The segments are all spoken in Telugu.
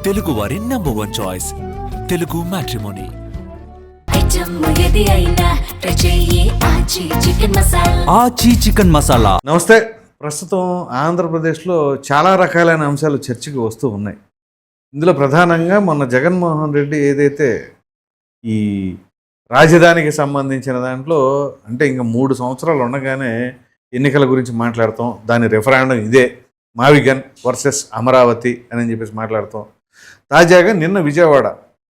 తెలుగు వారి నంబర్ 1 చాయిస్ తెలుగు మ్యాట్రిమోనీ. ఆచి చికెన్ మసాలా. నమస్తే. ప్రస్తుతం ఆంధ్రప్రదేశ్లో చాలా రకాలైన అంశాలు చర్చకి వస్తూ ఉన్నాయి. ఇందులో ప్రధానంగా మొన్న జగన్మోహన్ రెడ్డి ఏదైతే ఈ రాజధానికి సంబంధించిన దాంట్లో అంటే ఇంకా 3 సంవత్సరాలు ఉండగానే ఎన్నికల గురించి మాట్లాడతాం, దాని రెఫరెండం ఇదే మావిగన్ వర్సెస్ అమరావతి అని చెప్పేసి మాట్లాడతాం. తాజాగా నిన్న విజయవాడ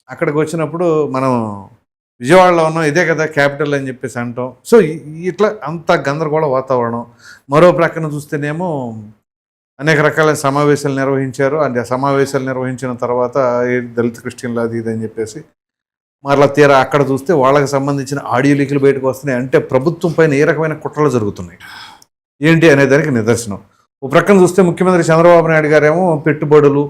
అక్కడికి వచ్చినప్పుడు మనం విజయవాడలో ఉన్నాం, ఇదే కదా క్యాపిటల్ అని చెప్పేసి అంటాం. సో ఇట్లా అంత గందరగోళ వాతావరణం. మరో ప్రక్కన చూస్తేనేమో అనేక రకాల సమావేశాలు నిర్వహించారు. అంటే సమావేశాలు నిర్వహించిన తర్వాత దళిత క్రిస్టియన్లు అది ఇది అని చెప్పేసి మరలా తీరా అక్కడ చూస్తే వాళ్ళకి సంబంధించిన ఆడియో లీకులు బయటకు వస్తున్నాయి. అంటే ప్రభుత్వం పైన ఏ రకమైన కుట్రలు జరుగుతున్నాయి ఏంటి అనే దానికి నిదర్శనం. ఓ ప్రక్కన చూస్తే ముఖ్యమంత్రి చంద్రబాబు నాయుడు గారేమో పెట్టుబడులు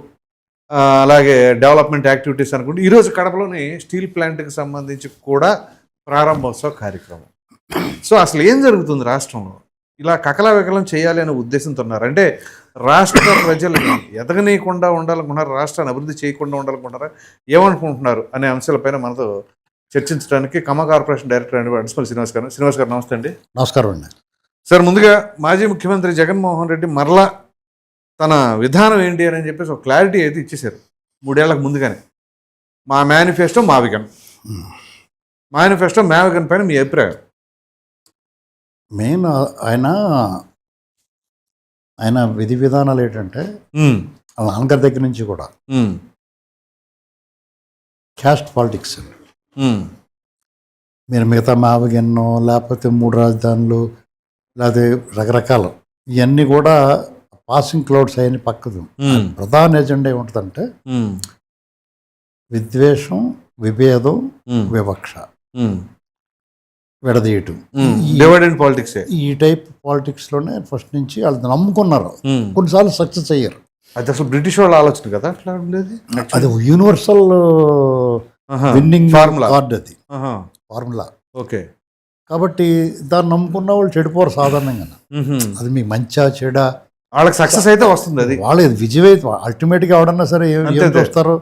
అలాగే డెవలప్మెంట్ యాక్టివిటీస్ అనుకుంటే ఈరోజు కడపలోని స్టీల్ ప్లాంట్కి సంబంధించి కూడా ప్రారంభోత్సవ కార్యక్రమం. సో అసలు ఏం జరుగుతుంది రాష్ట్రంలో? ఇలా కకలవికలం చేయాలి అనే ఉద్దేశంతో ఉన్నారు. అంటే రాష్ట్ర ప్రజలను ఎదగనీయకుండా ఉండాలనుకుంటున్నారు, రాష్ట్రాన్ని అభివృద్ధి చేయకుండా ఉండాలనుకుంటున్నారా, ఏమనుకుంటున్నారు అనే అంశాలపైన మనతో చర్చించడానికి కమా కార్పొరేషన్ డైరెక్టర్ అండి అడిస్మల్ శ్రీనివాస్ గారు. నమస్తే అండి. నమస్కారం అండి. సార్, ముందుగా మాజీ ముఖ్యమంత్రి జగన్మోహన్ రెడ్డి మరలా తన విధానం ఏంటి అని చెప్పేసి ఒక క్లారిటీ అయితే ఇచ్చేశారు 3 ఏళ్లకు ముందుగానే. మా మేనిఫెస్టో మావిగన్ పైన మీ అభిప్రాయం? మెయిన్ ఆయన విధి విధానాలు ఏంటంటే వాళ్ళ నాన్నగారి దగ్గర నుంచి కూడా క్యాస్ట్ పాలిటిక్స్. మీరు మిగతా మావిగన్నో లేకపోతే 3 రాజధానులు లేకపోతే రకరకాలు ఇవన్నీ కూడా పాసింగ్ క్లౌడ్స్ అయిన పక్కదు. ప్రధాన ఎజెండా ఏముంటుందంటే విద్వేషం, విభేదం, వివక్ష, విడదీయటం, పాలిటిక్స్. ఈ టైప్ పాలిటిక్స్ లోనే ఫస్ట్ నుంచి వాళ్ళు నమ్ముకున్నారు. కొన్నిసార్లు సక్సెస్ అయ్యారు. అది అసలు బ్రిటిష్ వాళ్ళ ఆలోచన కదా అట్లా ఉండేది. అది యూనివర్సల్ విన్నింగ్ కార్డ్, అది ఫార్ములా. ఓకే. కాబట్టి దాన్ని నమ్ముకున్న వాళ్ళు చెడిపోరు సాధారణంగా. అది మీకు మంచా చెడా వాళ్ళకి సక్సెస్ అయితే వస్తుంది. అది వాళ్ళకి విజయం అల్టిమేట్ గా ఎవడన్నా సరే ఏం చూస్తారు.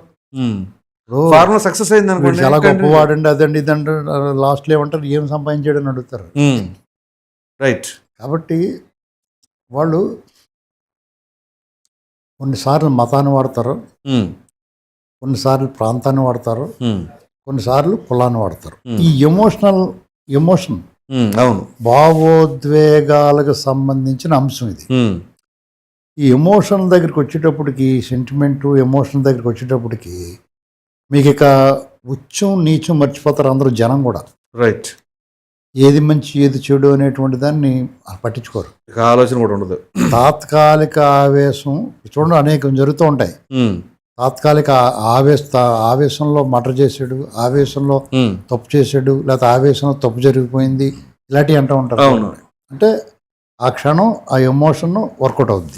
ఫార్ములా సక్సెస్ అయింది అనుకోండి, చాలా గొప్పవాడండి అదండి ఇదండి, లాస్ట్ లో ఏమంటారు ఏం సంపాదించాడని అడుగుతారు. రైట్. కాబట్టి వాళ్ళు కొన్నిసార్లు మతాన్ని వాడతారు, కొన్నిసార్లు ప్రాంతాన్ని వాడతారు, కొన్నిసార్లు కులాన్ని వాడతారు. ఈ ఎమోషన్ అవును, భావోద్వేగాలకు సంబంధించిన అంశం ఇది. ఈ ఎమోషన్ దగ్గరికి వచ్చేటప్పటికి, సెంటిమెంటు ఎమోషన్ దగ్గరికి వచ్చేటప్పటికి మీకు ఇక ఉచ్చం నీచం మర్చిపోతారు అందరూ, జనం కూడా. రైట్. ఏది మంచి ఏది చెడు అనేటువంటి దాన్ని పట్టించుకోరు, ఆలోచన కూడా ఉండదు. తాత్కాలిక ఆవేశం చూడండి అనేకం జరుగుతూ ఉంటాయి. తాత్కాలిక ఆవేశంలో మర్డర్ చేసాడు, ఆవేశంలో తప్పు చేసాడు, లేకపోతే ఆవేశంలో తప్పు జరిగిపోయింది, ఇలాంటివి అంటూ ఉంటారు. అంటే ఆ క్షణం ఆ ఎమోషన్ వర్కౌట్ అవుతుంది,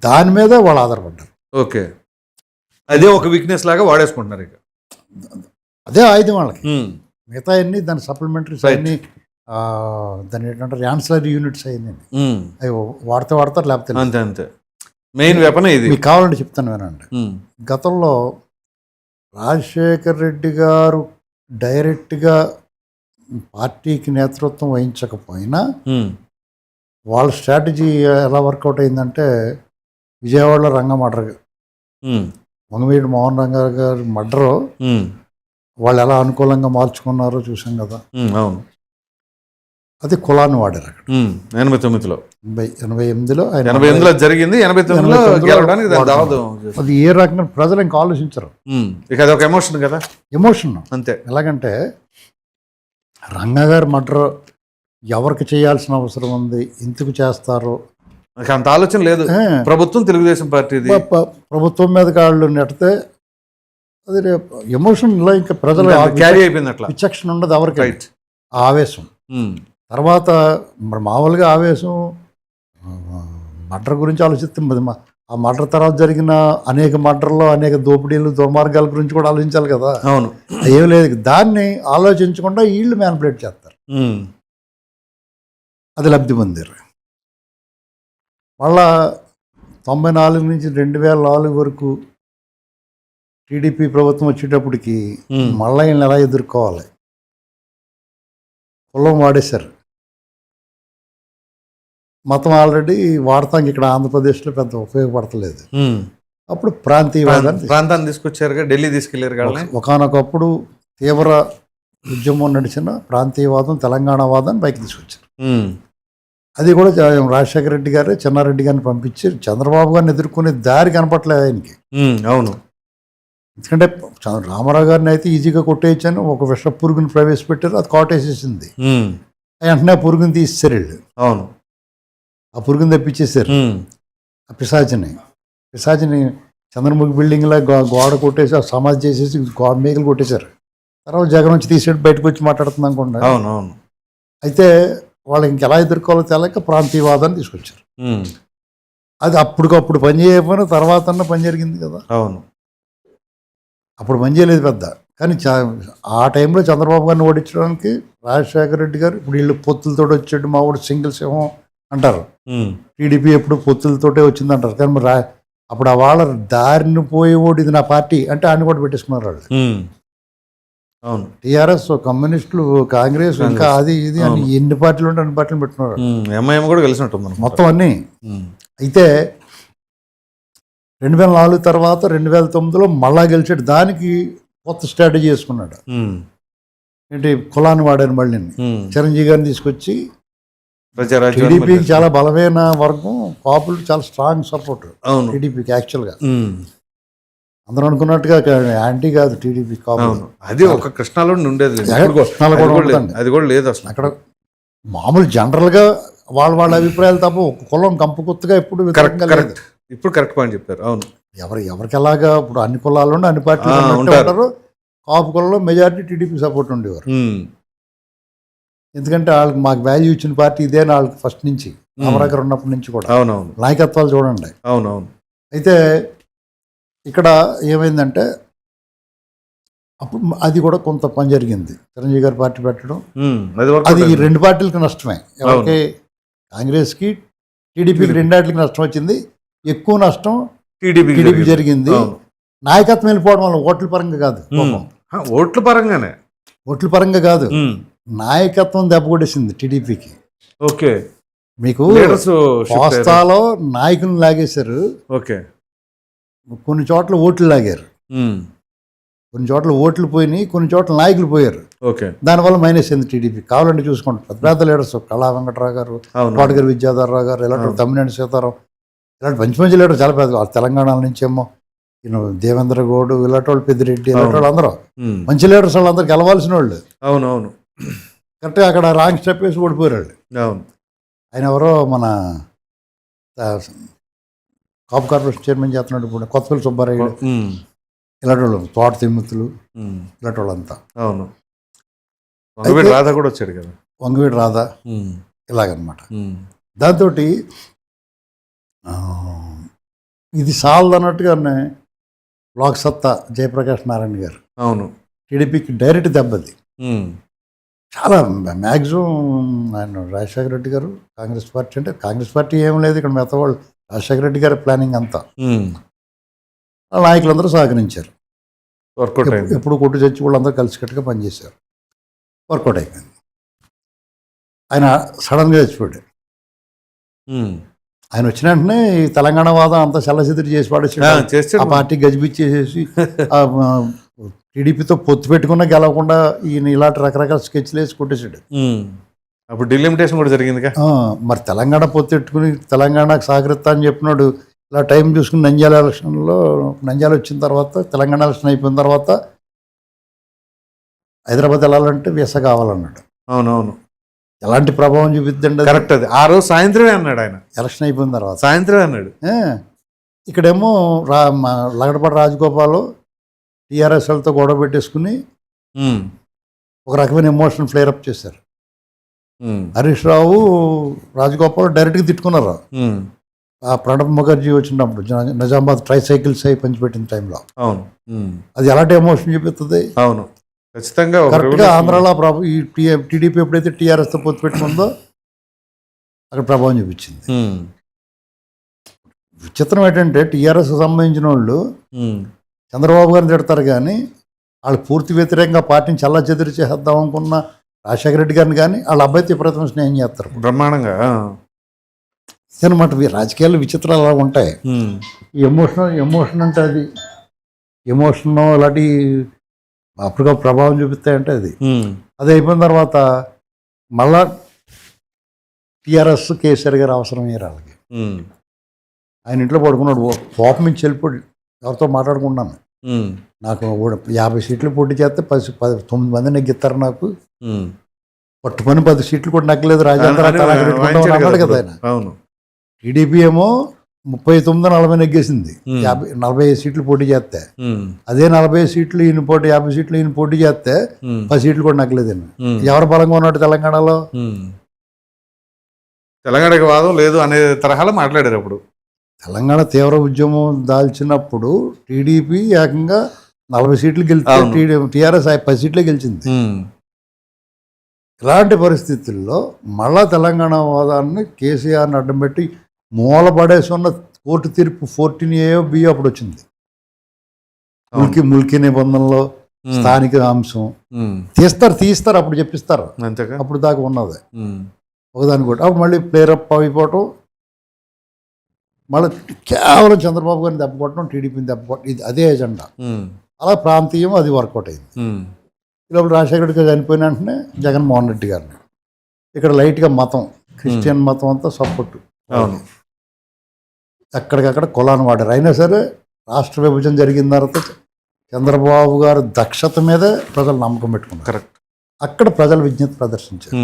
దాని మీద వాళ్ళు ఆధారపడ్డారు. ఓకే. అదే ఒక వీక్నెస్ లాగా వాడేసుకుంటున్నారు. ఇక అదే ఆయుధం వాళ్ళకి. మిగతా అన్ని దాని సప్లిమెంటరీస్ అన్ని దాని ఏంటంటారు యాన్సిలరీ యూనిట్స్ అయింది, అవి వాడతారు లేకపోతే అంతే అంతే. మెయిన్ వెపన్ ఇది. మీకు కావాలంటే చెప్తాను వినండి. గతంలో రాజశేఖర్ రెడ్డి గారు డైరెక్ట్గా పార్టీకి నేతృత్వం వహించకపోయినా వాళ్ళ స్ట్రాటజీ ఎలా వర్కౌట్ అయిందంటే, విజయవాడలో రంగ మర్డర్, వంగవీటి మోహన్ రంగా గారి మర్డరు వాళ్ళు ఎలా అనుకూలంగా మార్చుకున్నారో చూసాం కదా. అవును. అది కులాన్ని వాడారు అక్కడ 89లో 88లో జరిగింది. 89లో అది ఏ రకంగా ప్రజలు ఇంకా ఆలోచించరు. ఇక అది ఒక ఎమోషన్ కదా, ఎమోషన్ అంతే. ఎలాగంటే రంగా గారి మర్డర్ ఎవరికి చేయాల్సిన అవసరం ఉంది, ఎందుకు చేస్తారు, అంత ఆలోచన లేదు. ప్రభుత్వం తెలుగుదేశం పార్టీ ప్రభుత్వం మీద కాళ్ళు నెడితే అది ఎమోషన్ ఇలా ఇంకా ప్రజలు క్యారీ అయిపోయింది. అట్లా విచక్షణ ఉండదు ఎవరికి, ఆవేశం. తర్వాత మరి మామూలుగా ఆవేశం మర్డర్ గురించి ఆలోచిస్తాం, ఆ మర్డర్ తర్వాత జరిగిన అనేక మర్డర్లో అనేక దోపిడీలు దుర్మార్గాల గురించి కూడా ఆలోచించాలి కదా. అవును. ఏం లేదు, దాన్ని ఆలోచించకుండా వీళ్ళు మ్యానిపులేట్ చేస్తారు, అది లబ్ధి పొందారు. మళ్ళా 94 నుంచి 2004 వరకు టీడీపీ ప్రభుత్వం వచ్చేటప్పటికి మళ్ళా వీళ్ళని ఎలా ఎదుర్కోవాలి, కులం వాడేశారు, మతం ఆల్రెడీ వాడతానికి ఇక్కడ ఆంధ్రప్రదేశ్లో పెద్ద ఉపయోగపడతలేదు. అప్పుడు ప్రాంతాన్ని తీసుకొచ్చారుగా, ఢిల్లీ తీసుకెళ్లారు కదా. ఒకనొకప్పుడు తీవ్ర ఉద్యమం నడిచిన ప్రాంతీయవాదం, తెలంగాణవాదం పైకి తీసుకొచ్చారు. అది కూడా రాజశేఖర రెడ్డి గారే చెన్నారెడ్డి గారిని పంపించి చంద్రబాబు గారిని ఎదుర్కొనే దారి కనపట్లేదు ఆయనకి. అవును, ఎందుకంటే రామారావు గారిని అయితే ఈజీగా కొట్టేయచ్చాను, ఒక విష పురుగుని ప్రవేశపెట్టారు, అది కోటేసేసింది. వెంటనే పురుగుని తీసేశారు వీళ్ళు. అవును, ఆ పురుగుని తెప్పించేశారు. ఆ పిశాచిని చంద్రముఖి బిల్డింగ్లో గోడ కొట్టేసి సమాధి చేసేసి మేకలు కొట్టేశారు. తర్వాత జగన్ నుంచి తీసేసి బయటకు వచ్చి మాట్లాడుతుంది అనుకోండి. అవునవును. అయితే వాళ్ళు ఇంకెలా ఎదుర్కోవాలో తెలియక ప్రాంతీయవాదాన్ని తీసుకొచ్చారు. అది అప్పటికప్పుడు పని చేయకపోయినా తర్వాత పని జరిగింది కదా. అవును, అప్పుడు పని చేయలేదు పెద్ద. కానీ ఆ టైంలో చంద్రబాబు గారిని ఓడించడానికి రాజశేఖర రెడ్డి గారు ఇప్పుడు వీళ్ళు పొత్తులతో వచ్చాడు, మా వాడు సింగిల్ సింహం అంటారు. టీడీపీ ఎప్పుడు పొత్తులతోటే వచ్చిందంటారు. కానీ మరి అప్పుడు ఆ వాళ్ళ దారిని పోయి ఓడి ఇది నా పార్టీ అంటే ఆయన కూడా పెట్టేసుకున్నారు వాళ్ళు. అవును, టీఆర్ఎస్, కమ్యూనిస్టులు, కాంగ్రెస్, ఇంకా అది ఇది అని ఎన్ని పార్టీలు ఉంటే అన్ని పార్టీలు పెట్టుకున్నారు. ఎంఐఎం కూడా కలిసినట్టుంది మొత్తం అన్ని. అయితే 2004 తర్వాత 2009లో మళ్ళా గెలిచాడు. దానికి కొత్త స్ట్రాటజీ చేసుకున్నాడు. ఏంటి, కులాన్ని వాడాను మళ్ళీ. చిరంజీవి గారిని తీసుకొచ్చి టీడీపీకి చాలా బలమైన వర్గం, కాపులు చాలా స్ట్రాంగ్ సపోర్ట్ టీడీపీకి. యాక్చువల్గా అందరూ అనుకున్నట్టుగా యాంటీ కాదు టీడీపీ కాపు. అది ఒక కృష్ణాలో ఉండేది, అది కూడా లేదు అసలు. అక్కడ మామూలు జనరల్గా వాళ్ళ అభిప్రాయాలు తప్ప ఒక కులం కంపు కొత్తగా ఎప్పుడు ఇప్పుడు కరెక్ట్ పాయింట్ చెప్పారు. అవును, ఎవరికి ఎలాగా ఇప్పుడు అన్ని కులాల్లో అన్ని పార్టీలు ఉంటారు. కాపు కులంలో మెజారిటీ టీడీపీ సపోర్ట్ ఉండేవారు. ఎందుకంటే వాళ్ళకి మాకు వాల్యూ ఇచ్చిన పార్టీ ఇదే వాళ్ళకి ఫస్ట్ నుంచి, రామరావు ఉన్నప్పటి నుంచి కూడా. అవునవును, నాయకత్వాలు చూడండి. అవునవును. అయితే ఇక్కడ ఏమైందంటే అప్పుడు అది కూడా కొంత పని జరిగింది. చిరంజీవి గారి పార్టీ పెట్టడం అది ఈ రెండు పార్టీలకు నష్టమే. ఎవరికి, కాంగ్రెస్కి టీడీపీకి రెండాటికి నష్టం వచ్చింది. ఎక్కువ నష్టం టీడీపీ జరిగింది. నాయకత్వం వెళ్ళిపోవడం వల్ల ఓట్ల పరంగా కాదు, ఓట్ల పరంగా కాదు, నాయకత్వం దెబ్బ కొట్టేసింది టీడీపీకి. ఓకే, మీకు కోస్తాలో నాయకులను లాగేశారు. ఓకే, కొన్ని చోట్ల ఓట్లు లాగారు, కొన్ని చోట్ల ఓట్లు పోయినాయి, కొన్ని చోట్ల నాయకులు పోయారు. ఓకే, దానివల్ల మైనస్ అయింది టీడీపీ. కావాలంటే చూసుకుంటారు పెద్ద పెద్ద లీడర్స్, కళా వెంకటరావు గారు, కోటగిరి విద్యాధరరావు గారు, ఇలాంటి తమ్మినేని సీతారాం, ఇలాంటి మంచి మంచి లీడర్ చాలా పెద్ద. తెలంగాణ నుంచేమో దేవేంద్ర గౌడ్, ఇలాంటి వాళ్ళు, పెద్దిరెడ్డి, ఇలాంటి వాళ్ళు అందరూ మంచి లీడర్స్. వాళ్ళందరూ గెలవాల్సిన వాళ్ళు. అవునవును, కరెక్ట్గా అక్కడ రాంగ్ స్టెప్ వేసి ఓడిపోయారు వాళ్ళు. అవును, ఆయన ఎవరో మన కాపు కార్పొరేషన్ చైర్మన్ చేస్తున్నాడు ఇప్పుడు, కొత్తపల్లి సుబ్బారాయుడు, ఇలాంటి వాళ్ళు, తోట తిమ్మతులు, ఇలాంటి వాళ్ళంతా. అవును, వంగవీడి రాధా కూడా వచ్చాడు కదా, వంగవీడి రాధా, ఇలాగనమాట. దాంతో ఇది సాల్వ్ అన్నట్టుగానే లోక్ సత్తా జయప్రకాష్ నారాయణ గారు. అవును, టీడీపీకి డైరెక్ట్ దెబ్బది. చాలా మ్యాక్సిమం ఆయన రాజశేఖర రెడ్డి గారు, కాంగ్రెస్ పార్టీ అంటే కాంగ్రెస్ పార్టీ ఏం లేదు ఇక్కడ, మిగతా వాళ్ళు రాజశేఖర రెడ్డి గారి ప్లానింగ్ అంతా. నాయకులందరూ సహకరించారు. ఎప్పుడు కొట్టు చచ్చి వాళ్ళందరూ కలిసికట్టుగా పనిచేశారు. వర్కౌట్ అయిపోయింది. ఆయన సడన్గా చచ్చిపోయాడు. ఆయన వచ్చిన వెంటనే ఈ తెలంగాణ వాదం అంతా చల్లసిద్దురు చేసి పాడేసి ఆ పార్టీ గజిబిచ్చేసేసి టీడీపీతో పొత్తు పెట్టుకున్నా గెలవకుండా ఈయన ఇలాంటి రకరకాల స్కెచ్లు వేసి కొట్టేసాడు. అప్పుడు డిలిమిటేషన్ కూడా జరిగింది. మరి తెలంగాణ పొత్తు పెట్టుకుని తెలంగాణకు సహకరిస్తా అని చెప్పినాడు. ఇలా టైం చూసుకుని నంద్యాల ఎలక్షన్లో, నంద్యాల వచ్చిన తర్వాత, తెలంగాణ ఎలక్షన్ అయిపోయిన తర్వాత హైదరాబాద్ వెళ్ళాలంటే వీసా కావాలన్నాడు. అవునవును, ఎలాంటి ప్రభావం చూపిద్దండి. కరెక్ట్, అది ఆ రోజు సాయంత్రమే అన్నాడు ఆయన. ఎలక్షన్ అయిపోయిన తర్వాత సాయంత్రమే అన్నాడు. ఇక్కడేమో లగడపాటి రాజగోపాల్ టీఆర్ఎస్లతో గొడవ పెట్టేసుకుని ఒక రకమైన ఎమోషన్ ఫ్లేర్ అప్ చేశారు. హరీష్ రావు, రాజగోపాల్ డైరెక్ట్గా తిట్టుకున్నారు. ఆ ప్రణబ్ ముఖర్జీ వచ్చినప్పుడు నిజామాబాద్ ట్రైసైకిల్స్ అయి పంచిపెట్టిన టైంలో. అవును, అది ఎలాంటి ఎమోషన్ చూపిస్తుంది. అవును, ఖచ్చితంగా. కరెక్ట్గా ఆంధ్రాలో ఈ టీడీపీ ఎప్పుడైతే టీఆర్ఎస్తో పొత్తు పెట్టుకుందో అక్కడ ప్రభావం చూపించింది. విచిత్రం ఏంటంటే టీఆర్ఎస్ సంబంధించిన వాళ్ళు చంద్రబాబు గారిని తిడతారు కానీ వాళ్ళు పూర్తి వ్యతిరేకంగా పార్టీని చల్లా చెదిరి చేద్దాం అనుకున్న రాజశేఖర రెడ్డి గారిని కానీ వాళ్ళ అబ్బాయి విపరీతమైన స్నేహం చేస్తారు బ్రహ్మాండంగా. అనమాట. రాజకీయాలు విచిత్రాలు అలా ఉంటాయి. ఈ ఎమోషన్ అంటే అది ఎమోషన్ అలాంటి అప్పటికప్పుడు ప్రభావం చూపిస్తాయంటే అది అయిపోయిన తర్వాత మళ్ళా టీఆర్ఎస్ కేసీఆర్ గారు అవసరం అయ్యారు వాళ్ళకి. ఆయన ఇంట్లో పడుకున్నాడు, కోపం నుంచి వెళ్ళిపోయి ఎవరితో మాట్లాడుకున్నాను. నాకు 50 సీట్లు పోటీ చేస్తే 9 మంది నెగ్గిస్తారు, నాకు పట్టుకొని 10 సీట్లు కూడా నెగ్గలేదు రాజేంద్ర అన్నాడు కదా ఆయన. టీడీపీ ఏమో 39-40 నెగ్గేసింది, 45 సీట్లు పోటీ చేస్తే. అదే 40 సీట్లు ఈయన పోటీ, 50 సీట్లు ఈయన పోటీ చేస్తే 10 సీట్లు కూడా నెగ్గలేదండి. ఎవరు బలంగా ఉన్నాడు తెలంగాణలో? తెలంగాణకి వాదం లేదు అనే తరహాలో మాట్లాడారు అప్పుడు. తెలంగాణ తీవ్ర ఉద్యమం దాల్చినప్పుడు టీడీపీ ఏకంగా 40 సీట్లు గెలిచి టీఆర్ఎస్ 10 సీట్లే గెలిచింది. ఇలాంటి పరిస్థితుల్లో మళ్ళా తెలంగాణ వాదాన్ని కేసీఆర్ని అడ్డం పెట్టి మూల పడేసి ఉన్న కోర్టు తీర్పు 14A B అప్పుడు వచ్చింది. ముల్కీ నిబంధనలో స్థానిక అంశం తీస్తారు అప్పుడు చెప్పిస్తారు, అప్పుడు దాకా ఉన్నది ఒకదాని కూడా. అప్పుడు మళ్ళీ ప్లేరప్ అయిపోవటం, మళ్ళీ కేవలం చంద్రబాబు గారిని దెబ్బకొట్టడం, టీడీపీని దెబ్బకొట్టడం, ఇది అదే ఎజెండా. అలా ప్రాంతీయం అది వర్కౌట్ అయింది. ఇలా రాజశేఖర రెడ్డి గారు చనిపోయిన వెంటనే జగన్మోహన్ రెడ్డి గారిని ఇక్కడ లైట్గా మతం, క్రిస్టియన్ మతం అంతా సపోర్టు. అవును, ఎక్కడికక్కడ కులాన్ని వాడారు. అయినా సరే రాష్ట్ర విభజన జరిగిన తర్వాత చంద్రబాబు గారు దక్షత మీదే ప్రజలు నమ్మకం పెట్టుకున్నారు. కరెక్ట్. అక్కడ ప్రజలు విజ్ఞత ప్రదర్శించారు.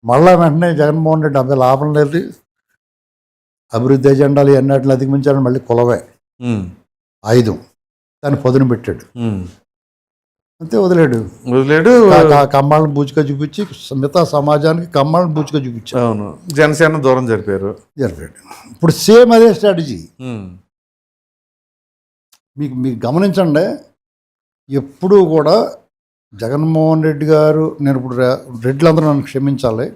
మళ్ళా వెంటనే జగన్మోహన్ రెడ్డి అబ్బాయి లాభం లేదు, అభివృద్ధి ఎజెండాలు ఎన్నట్లు అధిగమించాలని మళ్ళీ కులవే ఆయుధం, దాన్ని పొదును పెట్టాడు, అంతే వదిలేడు. కమ్మాళ్ళని బూచిగా చూపించి మిగతా సమాజానికి కమ్మాళ్ళని బూచిగా చూపించాడు. అవును, జనసేన దూరం జరిపాడు. ఇప్పుడు సేమ్ అదే స్ట్రాటజీ. మీకు గమనించండి, ఎప్పుడూ కూడా జగన్మోహన్ రెడ్డి గారు, నేను ఇప్పుడు రెడ్లందరూ నన్ను క్షమించాలి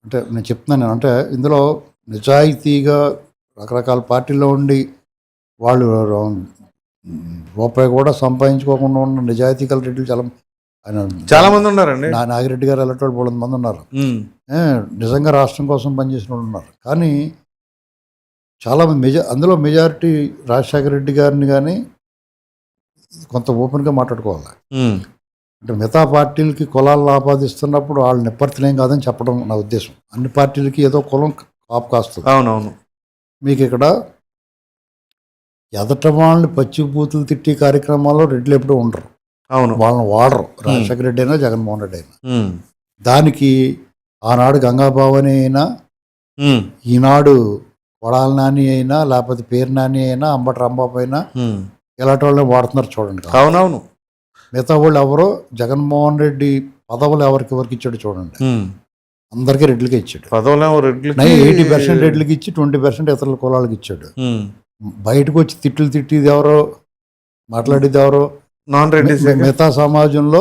అంటే నేను చెప్తున్నాను, అంటే ఇందులో నిజాయితీగా రకరకాల పార్టీల్లో ఉండి వాళ్ళు రూపాయి కూడా సంపాదించుకోకుండా ఉన్న నిజాయితీ గల రెడ్డిలు చాలా మంది ఉన్నారండి. నాగిరెడ్డి గారు అలాంటి వాళ్ళు 100 మంది ఉన్నారు. నిజంగా రాష్ట్రం కోసం పనిచేసిన వాళ్ళు ఉన్నారు. కానీ చాలామంది అందులో మెజారిటీ రాజశేఖర రెడ్డి గారిని కానీ కొంత ఓపెన్గా మాట్లాడుకోవాలి. అంటే మిగతా పార్టీలకి కులాలను ఆపాదిస్తున్నప్పుడు వాళ్ళు నిప్పర్తలేం కాదని చెప్పడం నా ఉద్దేశం. అన్ని పార్టీలకి ఏదో కులం కాపు కాస్తుంది. అవునవును. మీకు ఇక్కడ ఎదట వాళ్ళని పచ్చిబూతులు తిట్టి కార్యక్రమాల్లో రెడ్లు ఎప్పుడూ ఉండరు. అవును, వాళ్ళని వాడరు, రాజశేఖర రెడ్డి అయినా జగన్మోహన్ రెడ్డి అయినా. దానికి ఆనాడు గంగాభావని అయినా, ఈనాడు కొడాల నాని అయినా, లేకపోతే పేరు నాని అయినా, అంబటి రాంబాబు అయినా ఇలాంటి వాళ్ళని వాడుతున్నారు చూడండి. అవునవును. మిగతా వాళ్ళు ఎవరో జగన్మోహన్ రెడ్డి పదవులు ఎవరికి ఇచ్చాడు చూడండి. అందరికీ రెడ్లకే ఇచ్చాడు. 80% రెడ్లకి ఇచ్చి 20% ఇతరుల కులాలకు ఇచ్చాడు. బయటకు వచ్చి తిట్టేది ఎవరో, మాట్లాడేది ఎవరో నాన్ రెడ్డి. మిగతా సమాజంలో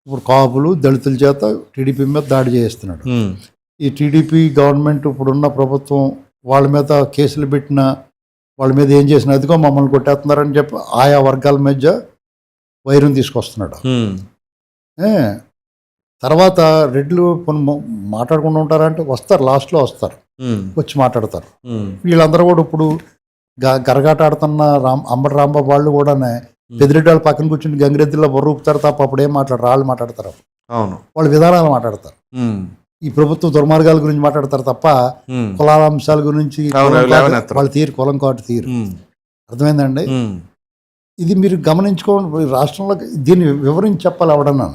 ఇప్పుడు కాపులు దళితుల చేత టీడీపీ మీద దాడి చేస్తున్నాడు. ఈ టీడీపీ గవర్నమెంట్ ఇప్పుడున్న ప్రభుత్వం వాళ్ళ మీద కేసులు పెట్టిన వాళ్ళ మీద ఏం చేసిన అదిగో మమ్మల్ని కొట్టేస్తున్నారని చెప్పి ఆయా వర్గాల మధ్య వైరం తీసుకొస్తున్నాడు. తర్వాత రెడ్లు మాట్లాడకుండా ఉంటారంటే వస్తారు, లాస్ట్లో వస్తారు, వచ్చి మాట్లాడతారు. వీళ్ళందరూ కూడా ఇప్పుడు గరగాట ఆడుతున్న అంబటి రాంబాబు వాళ్ళు కూడా పెద్దిరెడ్డి వాళ్ళు పక్కన కూర్చుని గంగిరెద్దుల్లో బొర్రూపుతారు తప్ప అప్పుడు ఏం మాట్లాడరు. వాళ్ళు మాట్లాడతారు, వాళ్ళ విధానాలు మాట్లాడతారు, ఈ ప్రభుత్వ దుర్మార్గాల గురించి మాట్లాడతారు తప్ప కులాల అంశాల గురించి వాళ్ళ తీరు కులం కాటు తీరు. అర్థమైందండి? ఇది మీరు గమనించుకోండి. రాష్ట్రంలో దీన్ని వివరించి చెప్పాలి ఎవడన్నా.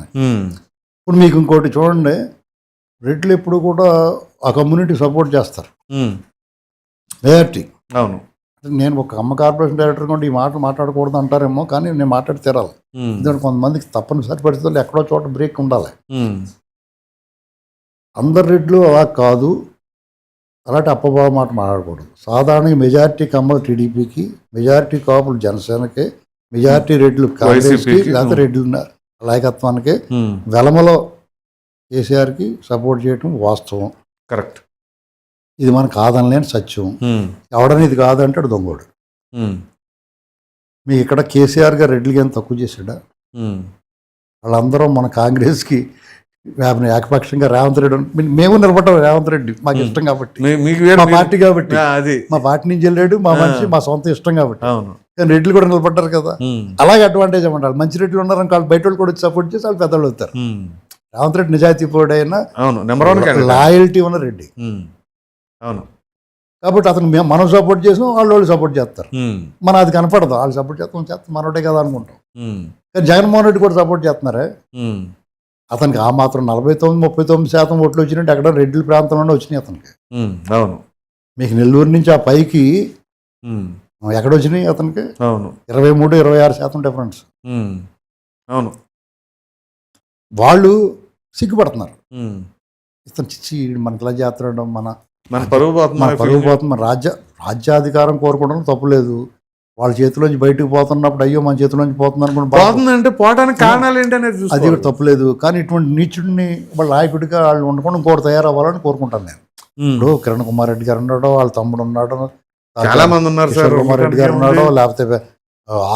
ఇప్పుడు మీకు ఇంకోటి చూడండి, రెడ్లు ఎప్పుడు కూడా ఆ కమ్యూనిటీ సపోర్ట్ చేస్తారు, మెజారిటీ. అవును, నేను ఒక అమ్మ కార్పొరేషన్ డైరెక్టర్ కూడా ఈ మాట మాట్లాడకూడదు అంటారేమో, కానీ నేను మాట్లాడి తీరాలి. ఎందుకంటే కొంతమందికి తప్పనిసరి పరిస్థితుల్లో ఎక్కడో చోట బ్రేక్ ఉండాలి. అందరు రెడ్లు అలా కాదు, అలాంటి అప్పబావ మాట మాట్లాడకూడదు. సాధారణంగా మెజారిటీ కమ్మలు టీడీపీకి, మెజారిటీ కాపులు జనసేనకి, మెజారిటీ రెడ్లు కాంగ్రెస్కి, లేకపోతే రెడ్లు నాయకత్వానికి, వెలమలో కేసీఆర్కి సపోర్ట్ చేయటం వాస్తవం. కరెక్ట్. ఇది మనకు కాదనలేని సత్యం. ఎవడని ఇది కాదంటాడు దొంగోడు. మీకు ఇక్కడ కేసీఆర్ గారు రెడ్డికి ఏం తక్కువ చేశాడా? వాళ్ళందరూ మన కాంగ్రెస్కి ఏకపక్షంగా రేవంత్ రెడ్డి మేము నిలబడ్డాం. రేవంత్ రెడ్డి మాకు ఇష్టం కాబట్టి, మా పార్టీ కాబట్టి, మా పార్టీ నుంచి వెళ్ళాడు, మా మనిషి, మా సొంత ఇష్టం కాబట్టి. కానీ రెడ్లు కూడా నిలబడ్డారు కదా, అలాగే అడ్వాంటేజ్ అన్నమాట. మంచి రెడ్లు ఉన్నారు వాళ్ళు బయట వాళ్ళు కూడా వచ్చి సపోర్ట్ చేసి వాళ్ళు పెద్దవాళ్ళు అవుతారు. రేవంత్ రెడ్డి నిజాయితీ పోడైనా లాయల్టీ ఉన్న రెడ్డి. అవును, కాబట్టి అతను మనం సపోర్ట్ చేసాం, వాళ్ళు సపోర్ట్ చేస్తారు. మనం అది కనపడదు, వాళ్ళు సపోర్ట్ చేస్తాం మనోటే కదా అనుకుంటాం. కానీ జగన్మోహన్ రెడ్డి కూడా సపోర్ట్ చేస్తున్నారే. అతనికి ఆ మాత్రం 49-39% ఓట్లు వచ్చినట్టు అక్కడ రెడ్డి ప్రాంతంలోనే వచ్చినాయి అతనికి. అవును, మీకు నెల్లూరు నుంచి ఆ పైకి ఎక్కడ వచ్చినాయి అతనికి? 23-26% డిఫరెన్స్. అవును, వాళ్ళు సిగ్గుపడుతున్నారు. ఇతను చిచ్చి మనకి ఇలా చేస్తున్నాడు, మన పరువు పోతుంది, మన రాజ్యాధికారం కోరుకోవడం తప్పులేదు. వాళ్ళ చేతిలోంచి బయటకు పోతున్నప్పుడు అయ్యో మన చేతిలోంచి పోతుంది అనుకుంటే పోవడానికి కారణాలు ఏంటనేది అది కూడా తప్పులేదు. కానీ ఇటువంటి నీచుడిని వాళ్ళ నాయకుడిగా వాళ్ళు ఉండకుండా ఇంకోటి తయారవ్వాలని కోరుకుంటాను నేను. ఇప్పుడు కిరణ్ కుమార్ రెడ్డి గారు ఉన్నాడు, వాళ్ళ తమ్ముడు ఉన్నాడు, చాలా మంది ఉన్నారు, కిరణ్ కుమార్ రెడ్డి గారు ఉన్నాడు, లేకపోతే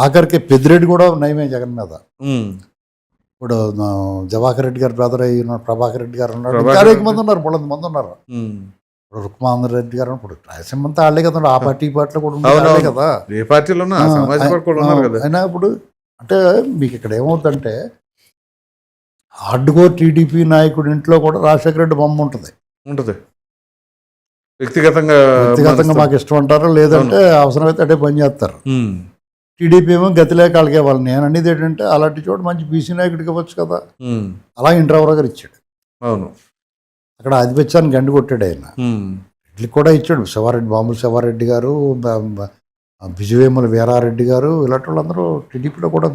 ఆఖరికి పెద్దిరెడ్డి కూడా నయమే జగన్ మీద. ఇప్పుడు జవాహర్ రెడ్డి గారు బ్రదర్ అయిన ప్రభాకర్ రెడ్డి గారు ఉన్నాడు, అనేక మంది ఉన్నారు, 300 మంది ఉన్నారు. ఇప్పుడు రుక్మాంధ్ర రెడ్డి గారు ఇప్పుడు రాయలసీమ అంతా వాళ్ళే కదా, ఆ పార్టీ పార్టీలో కూడా ఉన్నారు కదా, ఏ పార్టీలో అయినా ఇప్పుడు అంటే మీకు ఇక్కడ ఏమవుతుందంటే హార్డ్కోర్ టీడీపీ నాయకుడి ఇంట్లో కూడా రాజశేఖర రెడ్డి బొమ్మ ఉంటుంది. వ్యక్తిగతంగా మాకు ఇష్టం అంటారు, లేదంటే అవసరమైతే అటే పని చేస్తారు. టీడీపీ ఏమో గతి లేక వాళ్ళకే వాళ్ళు. నేను అనేది ఏంటంటే అలాంటి చోట మంచి బీసీ నాయకుడికి ఇవ్వచ్చు కదా, అలా ఇంద్రవరావు గారు ఇచ్చాడు. అవును, అక్కడ ఆధిపత్యాన్ని గండి కొట్టాడు ఆయన. రెడ్డికి కూడా ఇచ్చాడు. బాంబుల శివారెడ్డి గారు, బిజువేముల వీరారెడ్డి గారు, ఇలాంటి వాళ్ళందరూ టీడీపీలో కూడా,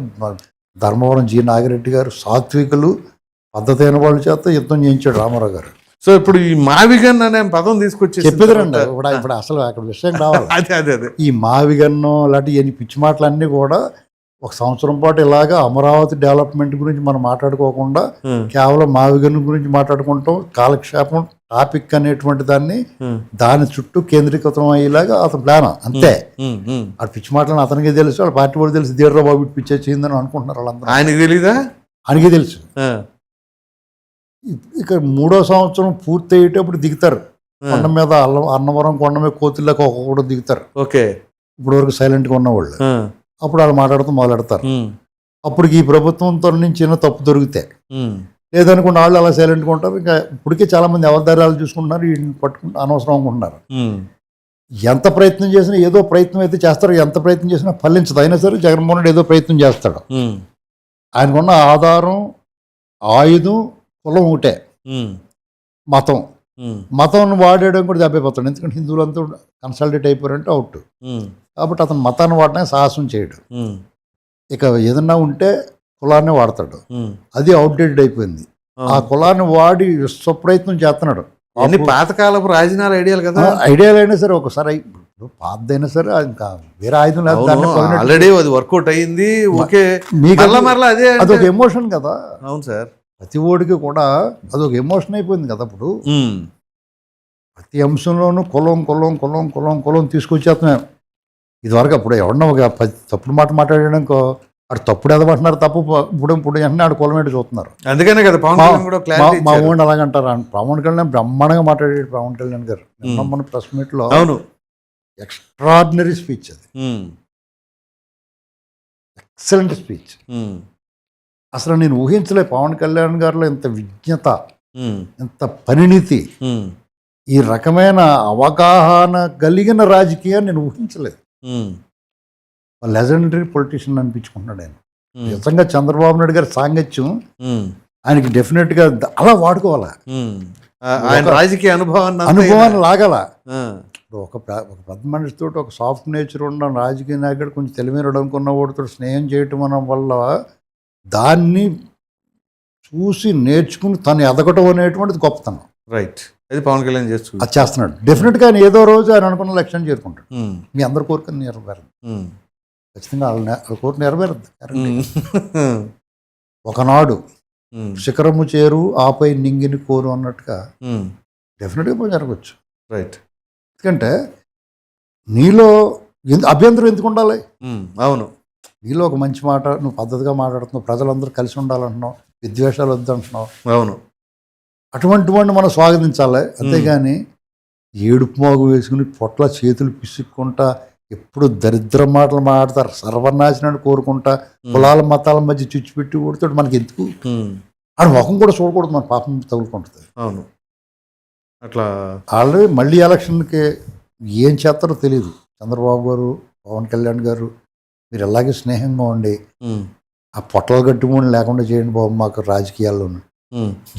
ధర్మవరం జి నాగిరెడ్డి గారు సాత్వికులు, పద్ధతి అయిన వాళ్ళ చేత యుద్ధం చేయించాడు రామారావు గారు. సో ఇప్పుడు ఈ మావిగన్ అనే పదం తీసుకొచ్చి చెప్పేదండి. ఇప్పుడు అసలు అక్కడ విషయం కావాలి. ఈ మావిగన్ను లాంటి ఎన్ని పిచ్చి మాటలన్నీ కూడా ఒక సంవత్సరం పాటు ఇలాగా అమరావతి డెవలప్మెంట్ గురించి మనం మాట్లాడుకోకుండా కేవలం మావిగన్ గురించి మాట్లాడుకుంటాం. కాలక్షేపం టాపిక్ అనేటువంటి దాని చుట్టూ కేంద్రీకృతం అయ్యేలాగా అతని ప్లాన్ అంతే. ఆ పిచ్చి మాటలను అతనికి తెలుసు, వాళ్ళ పార్టీ వాళ్ళు తెలుసు. దీర్రా బాబు పిచ్చి వచ్చిందని అనుకుంటున్నారు వాళ్ళందరూ. ఆయనకి తెలీదా? ఆయనకి తెలుసు. ఇక 3వ సంవత్సరం పూర్తి అయ్యేటప్పుడు దిగుతారు కొండ మీద, అన్నవరం కొండ మీద కోతుల్లోకి ఒక్కొక్కడు దిగుతారు. ఇప్పుడు వరకు సైలెంట్గా ఉన్నవాళ్ళు అప్పుడు వాళ్ళు మాట్లాడుతూ మొదలెడతారు. అప్పుడు ఈ ప్రభుత్వంతో నుంచి చిన్న తప్పు దొరికితే, లేదనుకున్న వాళ్ళు అలా సైలెంట్గా ఉంటారు. ఇంకా ఇప్పటికే చాలా మంది అవధారాలు చూసుకుంటున్నారు, వీటిని పట్టుకుంటూ అనవసరం అనుకుంటున్నారు. ఎంత ప్రయత్నం చేసినా ఏదో ప్రయత్నం అయితే చేస్తారు, ఎంత ప్రయత్నం చేసినా ఫలించదు. అయినా సరే జగన్మోహన్ రెడ్డి ఏదో ప్రయత్నం చేస్తాడు. ఆయనకున్న ఆధారం, ఆయుధం, కులం ఒకటే, మతం వాడేయడం కూడా దెబ్బైపోతాడు. ఎందుకంటే హిందువులంతా కన్సల్టేట్ అయిపోయారంటే అవుట్. కాబట్టి అతను మతాన్ని వాడడానికి సాహసం చేయడు. ఇక ఏదన్నా ఉంటే కులాన్ని వాడతాడు. అది అవుట్డేటెడ్ అయిపోయింది. ఆ కులాన్ని వాడి విశ్వప్రయత్నం చేస్తున్నాడు. పాతకాలపు రాజధాని ఐడియాలు కదా, ఐడియాలు అయినా సరే ఒకసారి పాతదైనా సరే ఇంకా వేరే ఆయుధం లేదు, ఆల్రెడీ అది వర్కౌట్ అయ్యింది. ఓకే, అది ఒక ఎమోషన్ కదా. అవును సార్, ప్రతి ఓడికి కూడా అదొక ఎమోషన్ అయిపోయింది కదా. ఇప్పుడు ప్రతి అంశంలోనూ కులం కులం కులం కులం కులం తీసుకొచ్చేస్తున్నాం. ఇదివరకు అప్పుడు ఎవరన్నా ఒక తప్పుడు మాట మాట్లాడడానికి అటు తప్పుడు ఎదమంటున్నారు, తప్పు ఇప్పుడు వెంటనే ఆడు కులం ఏంటి చూస్తున్నారు. అందుకనే కదా మా ఊళ్ళో అలాగంటారు. పవన్ కళ్యాణ్ బ్రహ్మాండంగా మాట్లాడాడు. పవన్ కళ్యాణ్ గారు మన ప్రెస్ మీట్లో ఎక్స్ట్రాడినరీ స్పీచ్, అది ఎక్సలెంట్ స్పీచ్. అసలు నేను ఊహించలే పవన్ కళ్యాణ్ గారిలో ఇంత విజ్ఞత, ఇంత పరిణితి, ఈ రకమైన అవగాహన కలిగిన రాజకీయాన్ని నేను ఊహించలేదు. లెజెండరీ పొలిటీషియన్ అనిపించుకుంటున్నాడు ఆయన. నిజంగా చంద్రబాబు నాయుడు గారి సాంగత్యం ఆయనకి డెఫినెట్గా అలా వాడుకోవాలా, రాజకీయ అనుభవాన్ని లాగాల. ఒక పెద్ద మనిషితో, ఒక సాఫ్ట్ నేచర్ ఉన్న రాజకీయ నాయకుడు, కొంచెం తెలివైన అనుకున్న వాడితో స్నేహం చేయటం అన్న వల్ల దాన్ని చూసి నేర్చుకుని తను ఎదగటం అనేటువంటిది గొప్పతనం. రైట్, అది పవన్ కళ్యాణ్ అది చేస్తున్నాడు. డెఫినెట్గా ఆయన ఏదో రోజు ఆయన అనుకున్న లక్ష్యాన్ని చేరుకుంటాడు. మీ అందరి కోరికను నెరవేరదు, ఖచ్చితంగా వాళ్ళ కోరిక నెరవేరద్దు. ఒకనాడు శిఖరము చేరు ఆపై నింగిని కోరు అన్నట్టుగా డెఫినెట్గా జరగవచ్చు. రైట్, ఎందుకంటే నీలో అభ్యంతరం ఎందుకు ఉండాలి? అవును, నీలో ఒక మంచి మాట, నువ్వు పద్ధతిగా మాట్లాడుతున్నావు, ప్రజలందరూ కలిసి ఉండాలంటున్నావు, విద్వేషాలు వద్దంటున్నావు. అవును. అటువంటి వాడిని మనం స్వాగతించాలి. అంతేగాని ఏడుపు మాగు వేసుకుని పొట్ల చేతులు పిసుక్కుంటా ఎప్పుడు దరిద్ర మాటలు మాట్లాడతారు, సర్వనాశనాన్ని కోరుకుంటా, కులాల మతాల మధ్య చుచ్చిపెట్టి కొడుతాడు. మనకి ఎందుకు? ఆడ ముఖం కూడా చూడకూడదు, మన పాపం తగులుకుంటుంది. అవును. అట్లా ఆల్రెడీ మళ్ళీ ఎలక్షన్కి ఏం చేస్తారో తెలియదు. చంద్రబాబు గారు, పవన్ కళ్యాణ్ గారు, మీరు ఎలాగే స్నేహంగా ఉండి ఆ పొట్టలు గట్టుమని లేకుండా చేయండి బాబు, మాకు రాజకీయాల్లో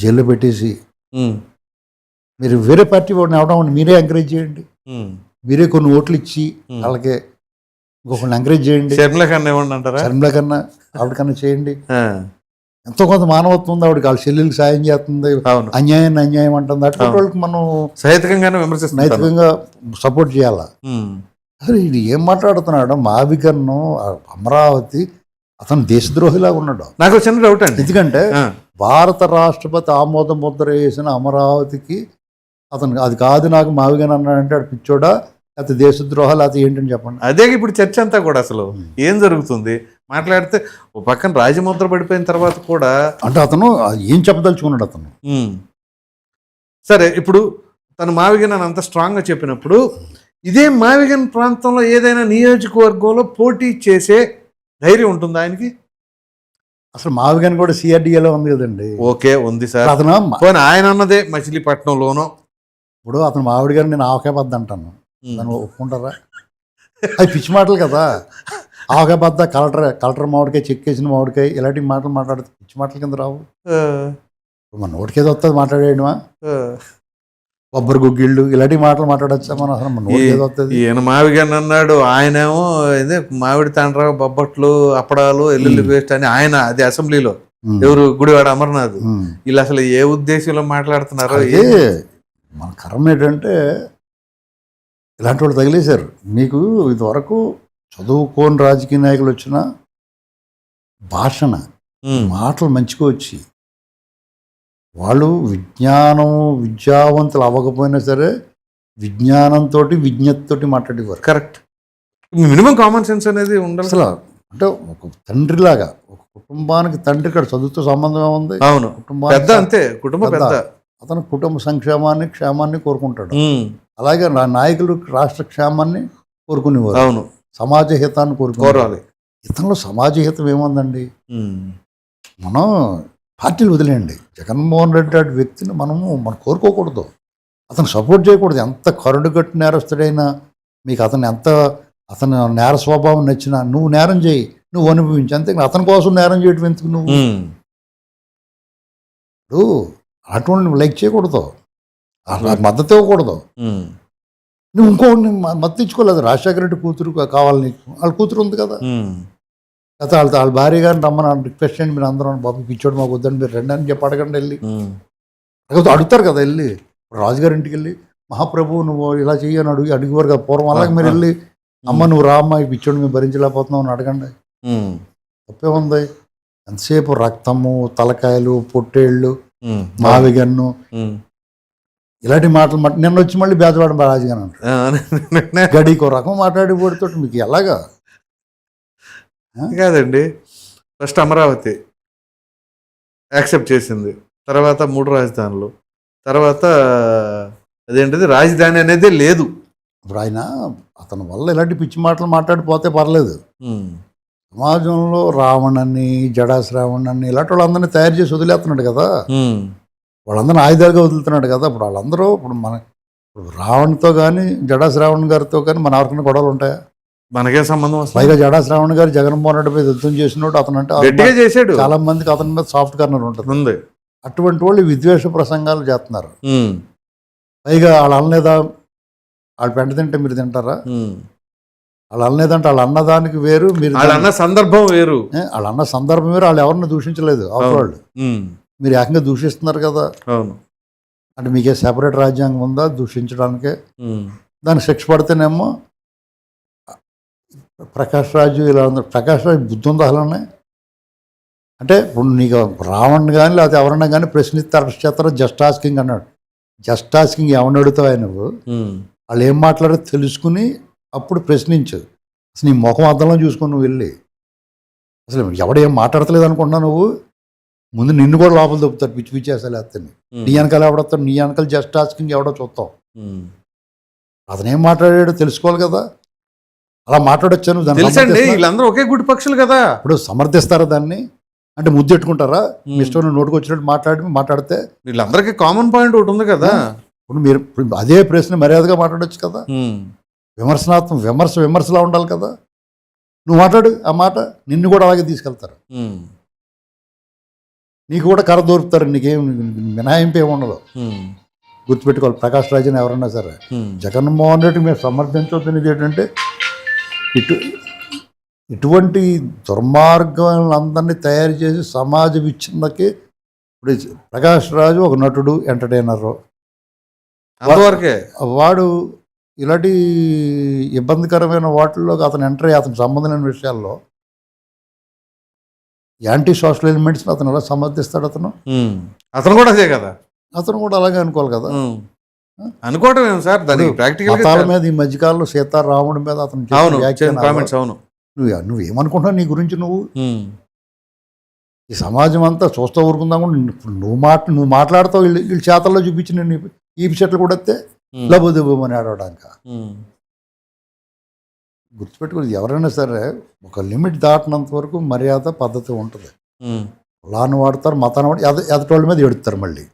జైల్లో పెట్టేసి మీరు వేరే పార్టీ వాడిని అవడం మీరే ఎంకరేజ్ చేయండి. మీరే కొన్ని ఓట్లు ఇచ్చి వాళ్ళకి ఇంకొకరిని ఎంకరేజ్ చేయండి. శర్మిల కన్నా ఆవిడకన్నా చేయండి. ఎంతో కొంత మానవత్వం ఉంది ఆవిడకి, వాళ్ళ చెల్లెలకు సాయం చేస్తుంది, అన్యాయాన్ని అన్యాయం అంటుంది. అటువంటి వాళ్ళకి మనం నైతికంగా సపోర్ట్ చేయాలా. అసలు ఇది ఏం మాట్లాడుతున్నాడు? మావికన్ను అమరావతి, అతను దేశద్రోహిలాగా ఉన్నాడు. నాకు చిన్న డౌట్ అండి. ఎందుకంటే భారత రాష్ట్రపతి ఆమోద ముద్ర వేసిన అమరావతికి అతను అది కాదు నాకు మావిగన్ అన్నాడంటే ఆడు పిచ్చోడా, లేకపోతే దేశద్రోహాలు, లేకపోతే ఏంటని చెప్పండి. అదే ఇప్పుడు చర్చ అంతా కూడా అసలు ఏం జరుగుతుంది మాట్లాడితే ఓ పక్కన రాజముద్ర పడిపోయిన తర్వాత కూడా అంటే అతను ఏం చెప్పదలుచుకున్నాడు అతను. సరే, ఇప్పుడు తను మావిగన్ అని అంత స్ట్రాంగ్గా చెప్పినప్పుడు ఇదే మావిగన్ ప్రాంతంలో ఏదైనా నియోజకవర్గంలో పోటీ చేసే ధైర్యం ఉంటుందా ఆయనకి? అసలు మావిగన్ కూడా సిఆర్డిఏలో ఉంది కదండి. ఓకే, ఉంది సార్. అతను ఆయన అన్నదే మచిలీపట్నంలోనో. ఇప్పుడు అతను మావిడి గారు నేను ఆవకాయ బద్ద అంటాను, దాన్ని ఒప్పుకుంటారా? అది పిచ్చి మాటలు కదా. ఆవకాయ బద్ద, కలెక్టర్ మామిడికాయ, చెక్కేసిన మామిడికాయ, ఇలాంటి మాటలు మాట్లాడితే పిచ్చి మాటల కింద రావు. మన నోటికేదో వస్తుంది మాట్లాడేయడమా? కొబ్బరి గుగ్గిళ్ళు ఇలాంటి మాటలు మాట్లాడచ్చా మనం? అసలు మన నోటికేదో వస్తుంది. ఈయన మావిగన్ అన్నాడు, ఆయనేమో ఇదే మామిడి తాండ్రా, బొబ్బట్లు, అప్పడాలు, ఎల్లుల్లి పేస్ట్ అని ఆయన అది అసెంబ్లీలో. ఎవరు? గుడివాడ అమర్నాథ్. వీళ్ళు అసలు ఏ ఉద్దేశంలో మాట్లాడుతున్నారో. మన కర్మ ఏంటంటే ఇలాంటి వాళ్ళు తగిలేశారు. మీకు ఇదివరకు చదువుకోని రాజకీయ నాయకులు వచ్చిన భాషణ మాటలు మంచిగా వచ్చి వాళ్ళు విద్యావంతులు అవ్వకపోయినా సరే విజ్ఞానంతో విజ్ఞతతోటి మాట్లాడేవారు. కరెక్ట్. మినిమం కామన్ సెన్స్ అనేది ఉండాలి. అసలు అంటే ఒక తండ్రిలాగా, ఒక కుటుంబానికి తండ్రి, ఇక్కడ చదువుతో సంబంధం ఏముంది? అవును, పెద్ద అంతే, కుటుంబం పెద్ద. అతను కుటుంబ సంక్షేమాన్ని, క్షేమాన్ని కోరుకుంటాడు. అలాగే నాయకులు రాష్ట్ర క్షేమాన్ని కోరుకునేవారు. అవును, సమాజ హితాన్ని కోరుకోవాలి. ఇతనిలో సమాజ హితం ఏముందండి? మనం పార్టీలు వదిలేయండి, జగన్మోహన్ రెడ్డి అటు వ్యక్తిని మనం కోరుకోకూడదు, అతను సపోర్ట్ చేయకూడదు. ఎంత కరుడుగట్టు నేరస్తుడైనా మీకు అతను నేర స్వభావం నచ్చినా నువ్వు నేరం చేయి, నువ్వు అనుభవించి, అంతే. అతని కోసం నేరం చేయడం ఎందుకు? నువ్వు ఇప్పుడు అటువంటి నువ్వు లైక్ చేయకూడదు, మద్దతు ఇవ్వకూడదు. నువ్వు ఇంకోటి మద్దతు ఇచ్చుకోలేదు. రాజశేఖర రెడ్డి కూతురు కావాలి నీకు, వాళ్ళ కూతురు ఉంది కదా, అయితే వాళ్ళ భార్య గారిని రమ్మని రిక్వెస్ట్ చేయండి, మీరు అందరూ బాబు పిచ్చోడు మాకు వద్దని మీరు రండి అని చెప్పి అడగండి. వెళ్ళి అడుగుతారు కదా, వెళ్ళి రాజుగారి ఇంటికి వెళ్ళి మహాప్రభు నువ్వు ఇలా చెయ్యని అడిగేవారు కదా పూర్వం. అలాగే మీరు వెళ్ళి అమ్మ నువ్వు రా అమ్మ, ఈ పిచ్చోడు మేము భరించలేకపోతున్నావు అని అడగండి. తప్పే ఉంది? ఎంతసేపు రక్తము, తలకాయలు, పొట్టేళ్ళు, మావిగన్ను ఇలాంటి మాటలు నిన్న వచ్చి మళ్ళీ బేదవాడ రాజుగారు అంటారు. గడికో రకం మాట్లాడిపోడుతో మీకు ఎలాగా? కాదండి, ఫస్ట్ అమరావతి యాక్సెప్ట్ చేసింది, తర్వాత 3 రాజధానులు, తర్వాత అదేంటిది రాజధాని అనేది లేదు. ఇప్పుడు అతని వల్ల ఇలాంటి పిచ్చి మాటలు మాట్లాడిపోతే పర్లేదు. సమాజంలో రావణని, జడాశ్రావణని ఇలాంటి వాళ్ళందరినీ తయారు చేసి వదిలేస్తున్నాడు కదా, వాళ్ళందరినీ ఆయుధాలుగా వదులుతున్నాడు కదా. ఇప్పుడు వాళ్ళందరూ ఇప్పుడు రావణ్తో కానీ జడాశ్రావణ్ గారితో కానీ మన ఎవరికైనా గొడవలు ఉంటాయా? మనకే సంబంధం. పైగా జడాశ్రావణ్ గారు జగన్మోహన్ రెడ్డి మీద యుద్ధం చేసినట్టు అతను అంటే చేశాడు. చాలా మందికి అతని మీద సాఫ్ట్ కార్నర్ ఉంటుంది. అటువంటి వాళ్ళు విద్వేష ప్రసంగాలు చేస్తున్నారు. పైగా వాళ్ళ అనలేదా, వాళ్ళు పెంట తింటే మీరు తింటారా? వాళ్ళు అనలేదంటే వాళ్ళు అన్నదానికి వేరు, మీరు అన్న సందర్భం వేరు, వాళ్ళు అన్న సందర్భం వేరు. వాళ్ళు ఎవరిని దూషించలేదు, వాళ్ళు మీరు ఏకంగా దూషిస్తున్నారు కదా. అవును, అంటే మీకే సెపరేట్ రాజ్యాంగం ఉందా దూషించడానికే? దానికి శిక్ష పడితేనేమో ప్రకాష్ రాజు ఇలా ఉంది. ప్రకాష్ రాజు బుద్ధి ఉందా అలానే? అంటే ఇప్పుడు నీకు రావణ్ కానీ లేకపోతే ఎవరన్నా కానీ ప్రశ్నిస్తే అరెస్ట్ చేస్తారో? జస్ట్ ఆస్కింగ్ అన్నాడు. జస్ట్ ఆస్కింగ్ ఎవరిని అడుగుతావు నువ్వు? వాళ్ళు ఏం మాట్లాడో తెలుసుకుని అప్పుడు ప్రశ్నించు. అసలు నీ ముఖం అద్దంలో చూసుకుని నువ్వు వెళ్ళి అసలు ఎవడేం మాట్లాడతలేదు అనుకుంటున్నా నువ్వు, ముందు నిన్ను కూడా లోపల దొప్పుతారు పిచ్చి పిచ్చి అసలు అతన్ని. నీ వెనకాల ఎవడొస్తాడు, నీ వెనకాల జస్ట్ టాస్కింగ్ ఎవడో చూస్తావు. అతను ఏం మాట్లాడాడో తెలుసుకోవాలి కదా. అలా మాట్లాడొచ్చాను దాన్ని తెలుసండి, వీళ్ళందరూ ఒకే గుడి పక్షులు కదా. ఇప్పుడు సమర్థిస్తారా దాన్ని? అంటే ముద్దెట్టుకుంటారా? మీ ఇష్టం నోటుకు వచ్చినట్టు మాట్లాడితే వీళ్ళందరికీ కామన్ పాయింట్ ఒకటి ఉంది కదా. ఇప్పుడు మీరు అదే ప్రశ్న మర్యాదగా మాట్లాడొచ్చు కదా. విమర్శలా ఉండాలి కదా. నువ్వు మాట్లాడు ఆ మాట, నిన్ను కూడా అలాగే తీసుకెళ్తారు. నీకు కూడా కర్ర దొరుకుతారు, నీకేం మినహాయింపు ఏమి ఉండదు. గుర్తుపెట్టుకోవాలి, ప్రకాష్ రాజుని ఎవరన్నా సరే జగన్మోహన్ రెడ్డి మీరు సమర్థించవద్దు. ఏంటంటే ఇటువంటి దుర్మార్గాలందరినీ తయారు చేసి సమాజ విచ్ఛిన్నకి ఇప్పుడు ప్రకాష్ రాజు ఒక నటుడు, ఎంటర్టైనరు. అంతవరకే వాడు ఇలాంటి ఇబ్బందికరమైన వాటిల్లో అతను ఎంటర్ అయ్యి అతనికి సంబంధం లేని విషయాల్లో యాంటీ సోషల్ ఎలిమెంట్స్ అతను ఎలా సమర్థిస్తాడు? అతను కూడా అదే కదా. అతను కూడా అలాగే అనుకోవాలి కదా. అనుకోవటం ఏం సార్, దానికి ప్రాక్టికల్ మతాల మీద ఈ మధ్యకాలంలో సీతారాముడి మీద అతను నువ్వేమనుకుంటున్నావు నీ గురించి? నువ్వు ఈ సమాజం అంతా చూస్తూ ఊరుకుందాం కూడా నువ్వు మాట్లాడుతావు. వీళ్ళు చేతల్లో చూపించి నేను ఈ చెట్లు కూడా వస్తే లబోదిబ్బమని ఆడవడాక. గుర్తుపెట్టుకుని ఎవరైనా సరే ఒక లిమిట్ దాటినంత వరకు మర్యాద పద్ధతి ఉంటుంది. కులాన్ని వాడతారు, మతాన్ని వాడి ఎదటోళ్ళ మీద ఎడుతారు. మళ్ళీ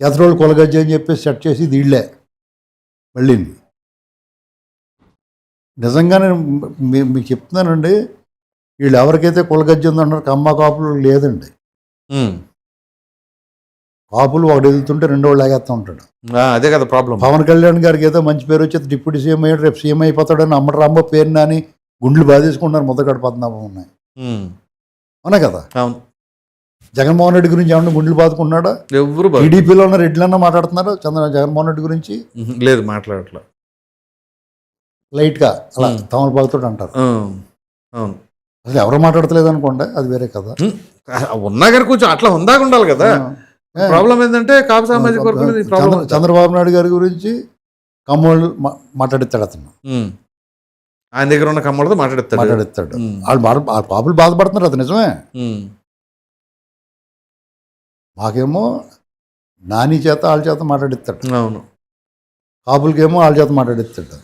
ఎదటోళ్ళు కొలగజ్జి అని చెప్పేసి సెట్ చేసి ఇది వీళ్ళే మళ్ళీ. నిజంగానే మీకు చెప్తున్నానండి, వీళ్ళు ఎవరికైతే కులగజ్జి ఉందన్నారు కమ్మ కాపులు లేదండి. కాపులు ఒకటి ఎదుగుతుంటే రెండో వాళ్ళు లాగేస్తూ ఉంటాడు. అదే కదా ప్రాబ్లం. పవన్ కళ్యాణ్ గారికి ఏదో మంచి పేరు వచ్చేది, డిప్యూటీ సీఎం అయ్యాడు, రేపు సీఎం అయిపోతాడని అమ్మడు రాంబో పేరుని అని గుండెలు బాధేసుకుంటున్నారు. ముద్దగడ పద్మనాభం ఉన్నాయి, అవునా కదా. జగన్మోహన్ రెడ్డి గురించి ఏమన్నా గుండెలు బాదుకుంటున్నాడా? ఎవరు టీడీపీలో ఉన్న రెడ్లన్నా మాట్లాడుతున్నారు జగన్మోహన్ రెడ్డి గురించి? లేదు, మాట్లాడట్లా. లైట్గా అలా తమలపాకుతోటి అంటారు. అవును, అసలు ఎవరు మాట్లాడతలేదు అనుకోండి, అది వేరే కదా. ఉన్నా కానీ కొంచెం అట్లా ఉందాక ఉండాలి కదా. ప్రాబ్లం ఏంటంటే కాపు సామాజిక వర్గం చంద్రబాబు నాయుడు గారి గురించి కమ్మోళ్ళు మాట్లాడిస్తాడు అతను. ఆయన దగ్గర ఉన్న కమ్మలతో మాట్లాడిస్తాడు. వాళ్ళు పాపులు బాధపడుతున్నారు, అది నిజమే. మాకేమో నాని చేత వాళ్ళ చేత మాట్లాడిస్తాడు. అవును, కాపులకేమో వాళ్ళ చేత మాట్లాడిస్తాడు.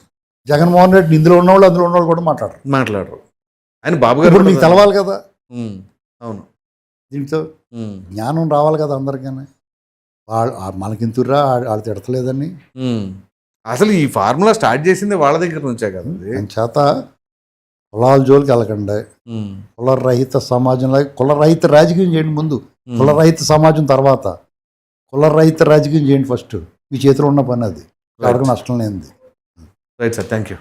జగన్మోహన్ రెడ్డి ఇందులో ఉన్నవాళ్ళు అందులో ఉన్నవాళ్ళు కూడా మాట్లాడరు. ఆయన బాబు గారు మీకు తెలవాలి కదా. అవును, దీంతో జ్ఞానం రావాలి కదా అందరికీ. వాళ్ళు మనకింతుర్రా వాళ్ళు తిడతలేదని. అసలు ఈ ఫార్ములా స్టార్ట్ చేసింది వాళ్ళ దగ్గర నుంచే కదా. చేత కులాల జోలికి వెళ్ళకండి. కులరహిత సమాజంలో కులరహిత రాజకీయం చేయండి ముందు, కులరహిత సమాజం తర్వాత. కులరహిత రాజకీయం చేయండి ఫస్ట్. మీ చేతిలో ఉన్న పని అది, అడగ నష్టం లేనిది. Right sir, thank you.